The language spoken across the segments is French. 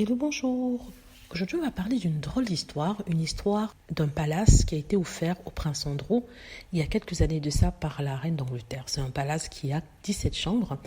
Hello, bonjour. Aujourd'hui, on va parler d'une drôle d'histoire, une histoire d'un palace qui a été offert au prince Andrew il y a quelques années de ça par la reine d'Angleterre. C'est un palace qui a 17 chambres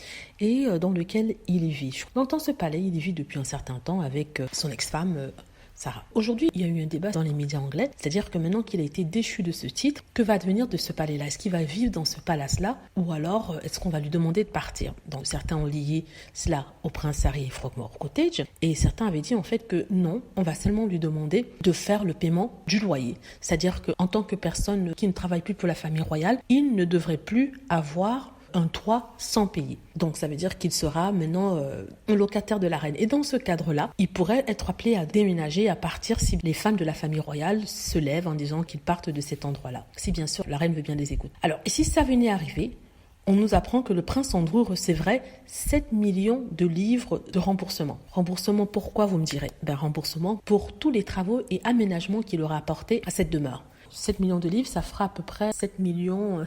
et dans lequel il y vit. Dans ce palais, il y vit depuis un certain temps avec son ex-femme Sarah. Aujourd'hui, il y a eu un débat dans les médias anglais, c'est-à-dire que maintenant qu'il a été déchu de ce titre, que va devenir de ce palais-là? Est-ce qu'il va vivre dans ce palace-là ou alors est-ce qu'on va lui demander de partir? Donc certains ont lié cela au prince Harry et Frogmore Cottage et certains avaient dit en fait que non, on va seulement lui demander de faire le paiement du loyer. C'est-à-dire qu'en tant que personne qui ne travaille plus pour la famille royale, il ne devrait plus avoir un toit sans payer. Donc ça veut dire qu'il sera maintenant un locataire de la reine. Et dans ce cadre-là, il pourrait être appelé à déménager, à partir si les femmes de la famille royale se lèvent en disant qu'ils partent de cet endroit-là. Si bien sûr la reine veut bien les écouter. Alors, et si ça venait arriver, on nous apprend que le prince Andrew recevrait 7 millions de livres de remboursement. Remboursement pourquoi, vous me direz? Remboursement pour tous les travaux et aménagements qu'il aura apportés à cette demeure. 7 millions de livres, ça fera à peu près 7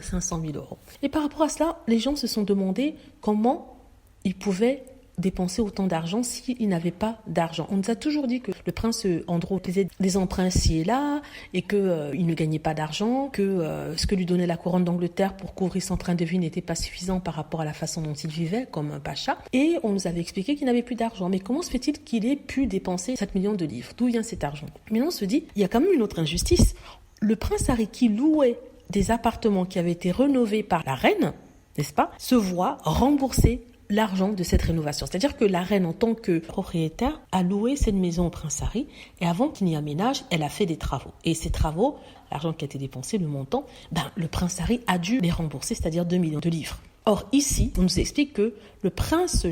500 000 euros. Et par rapport à cela, les gens se sont demandé comment ils pouvaient dépenser autant d'argent s'il n'avait pas d'argent. On nous a toujours dit que le prince Andrew faisait des emprunts ci et là et qu'il ne gagnait pas d'argent, que ce que lui donnait la couronne d'Angleterre pour couvrir son train de vie n'était pas suffisant par rapport à la façon dont il vivait comme un pacha. Et on nous avait expliqué qu'il n'avait plus d'argent. Mais comment se fait-il qu'il ait pu dépenser 7 millions de livres? D'où vient cet argent? Mais on se dit, il y a quand même une autre injustice. Le prince Harry qui louait des appartements qui avaient été rénovés par la reine, n'est-ce pas, se voit rembourser l'argent de cette rénovation. C'est-à-dire que la reine, en tant que propriétaire, a loué cette maison au prince Harry et avant qu'il n'y aménage, elle a fait des travaux. Et ces travaux, l'argent qui a été dépensé, le montant, le prince Harry a dû les rembourser, c'est-à-dire 2 millions de livres. Or, ici, on nous explique que le prince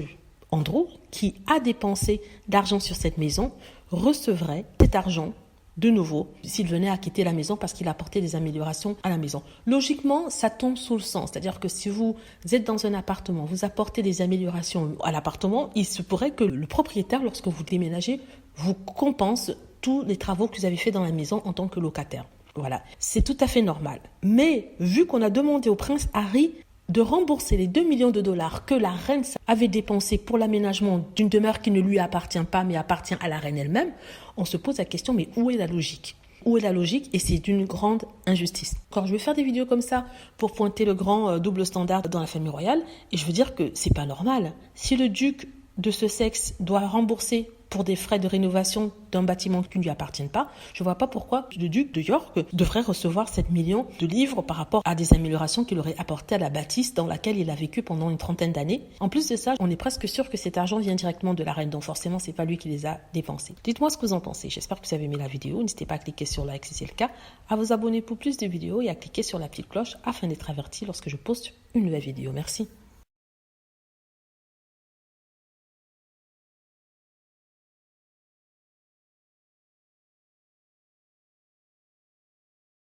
Andrew, qui a dépensé d'argent sur cette maison, recevrait cet argent de nouveau, s'il venait à quitter la maison parce qu'il apportait des améliorations à la maison. Logiquement, ça tombe sous le sens. C'est-à-dire que si vous êtes dans un appartement, vous apportez des améliorations à l'appartement, il se pourrait que le propriétaire, lorsque vous déménagez, vous compense tous les travaux que vous avez fait dans la maison en tant que locataire. Voilà, c'est tout à fait normal. Mais vu qu'on a demandé au prince Harry de rembourser les 2 millions de dollars que la reine avait dépensés pour l'aménagement d'une demeure qui ne lui appartient pas mais appartient à la reine elle-même, on se pose la question, mais où est la logique? Où est la logique? Et c'est d'une grande injustice. Quand je vais faire des vidéos comme ça pour pointer le grand double standard dans la famille royale, et je veux dire que c'est pas normal. Si le duc de ce sexe doit rembourser pour des frais de rénovation d'un bâtiment qui ne lui appartient pas, je ne vois pas pourquoi le duc de York devrait recevoir 7 millions de livres par rapport à des améliorations qu'il aurait apportées à la bâtisse dans laquelle il a vécu pendant une trentaine d'années. En plus de ça, on est presque sûr que cet argent vient directement de la reine, donc forcément, c'est pas lui qui les a dépensés. Dites-moi ce que vous en pensez. J'espère que vous avez aimé la vidéo. N'hésitez pas à cliquer sur like si c'est le cas, à vous abonner pour plus de vidéos et à cliquer sur la petite cloche afin d'être averti lorsque je poste une nouvelle vidéo. Merci.